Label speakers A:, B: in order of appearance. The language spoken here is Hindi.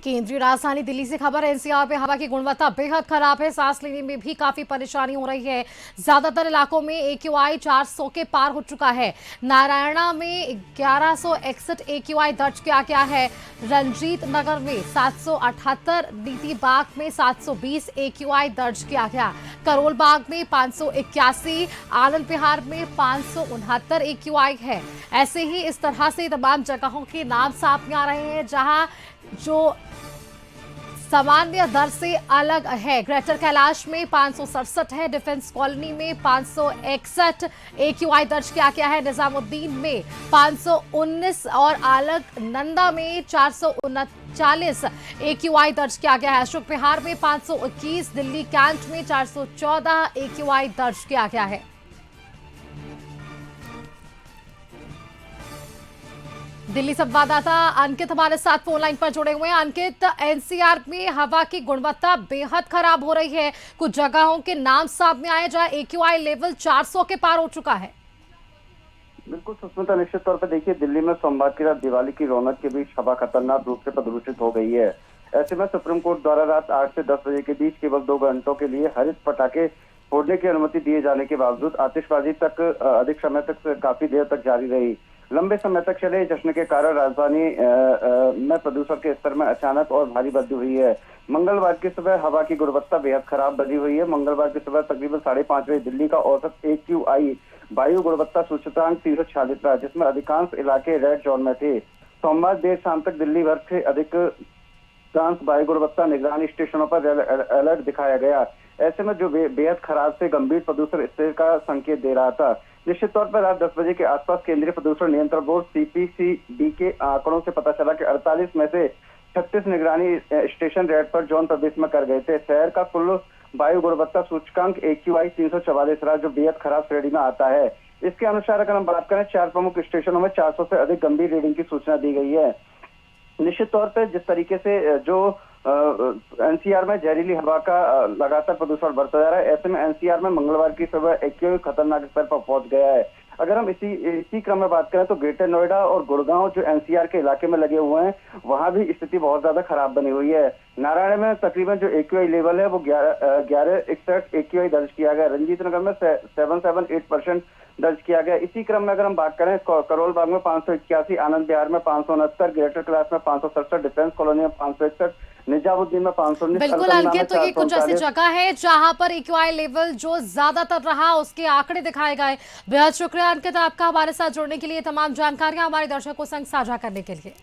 A: केंद्रीय राजधानी दिल्ली से खबर है। एनसीआर में हवा की गुणवत्ता बेहद खराब है। सांस लेने में भी काफी परेशानी हो रही है। ज्यादातर इलाकों में AQI 400 के पार हो चुका है। नारायणा में 1161 AQI दर्ज किया गया है। रंजीत नगर में 778, नीति बाग में 720 AQI दर्ज किया गया। करोल बाग में 581, आनंद विहार में 569 AQI है। ऐसे ही इस तरह से तमाम जगहों के नाम सामने आ रहे हैं जहां जो सामान्य दर से अलग है। ग्रेटर कैलाश में 567 है। डिफेंस कॉलोनी में 561 AQI दर्ज किया गया है। निजामुद्दीन में 519 और अलकनंदा में 439 AQI दर्ज किया गया है। अशोक विहार में 521, दिल्ली कैंट में 414 AQI दर्ज किया गया है। दिल्ली संवाददाता अंकित हमारे साथ फोन लाइन पर जुड़े हुए हैं। अंकित, एनसीआर में हवा की गुणवत्ता बेहद खराब हो रही है। कुछ जगहों के नाम सामने आए जहां AQI लेवल 400 के पार हो चुका है।
B: बिल्कुल सुष्मिता, निश्चित तौर पर देखिए, दिल्ली में सोमवार की रात दिवाली की रौनक के बीच हवा खतरनाक रूप से प्रदूषित हो गई है। ऐसे में सुप्रीम कोर्ट द्वारा रात 8 से 10 बजे के बीच केवल 2 घंटों के लिए हरित पटाखे फोड़ने की अनुमति दिए जाने के बावजूद आतिशबाजी तक अधिक समय तक काफी देर तक जारी रही। लंबे समय तक चले जश्न के कारण राजधानी में प्रदूषण के स्तर में अचानक और भारी वृद्धि हुई है। मंगलवार की सुबह हवा की गुणवत्ता बेहद खराब बनी हुई है। मंगलवार की सुबह तकरीबन 5:30 बजे दिल्ली का औसत AQI वायु गुणवत्ता सूचकांक 346 रहा, जिसमें अधिकांश इलाके रेड जोन में थे। सोमवार देर शाम तक दिल्ली भर से अधिकांश वायु गुणवत्ता निगरानी स्टेशनों पर अलर्ट दिखाया गया। ऐसे में जो बेहद खराब से गंभीर प्रदूषण स्थिति का संकेत दे रहा था। निश्चित तौर पर रात 10 बजे के आसपास केंद्रीय प्रदूषण नियंत्रण बोर्ड CPCB के आंकड़ों से पता चला कि 48 में से 36 निगरानी स्टेशन रेड पर जोन प्रदेश में कर गए थे। शहर का कुल वायु गुणवत्ता सूचकांक AQI 344 रहा, जो बेहद खराब श्रेणी में आता है। इसके अनुसार अगर हम बात करें, 4 प्रमुख स्टेशनों में 400 से अधिक गंभीर रीडिंग की सूचना दी गई है। निश्चित तौर पर जिस तरीके से जो NCR में जहरीली हवा का लगातार प्रदूषण बढ़ता जा रहा है, ऐसे में NCR में मंगलवार की सुबह AQI खतरनाक स्तर पर पहुंच गया है। अगर हम इसी क्रम में बात करें तो ग्रेटर नोएडा और गुड़गांव जो NCR के इलाके में लगे हुए हैं, वहां भी स्थिति बहुत ज्यादा खराब बनी हुई है। नारायण में तकरीबन जो AQI लेवल है वो 1161 AQI दर्ज किया गया। रंजीत नगर में 778% दर्ज किया गया। इसी क्रम में अगर हम बात करें, करोल बाग में 581, आनंद विहार में 569, ग्रेटर कैलाश में 567, डिफेंस कॉलोनी में 561, निजामुद्दीन में 519।
A: बिल्कुल अंकित, तो ये कुछ ऐसी जगह है जहां पर AQI लेवल जो ज्यादातर रहा उसके आंकड़े दिखाए गए। बेहद शुक्रिया अंकित आपका हमारे साथ जुड़ने के लिए, तमाम जानकारियां हमारे दर्शकों संग साझा करने के लिए।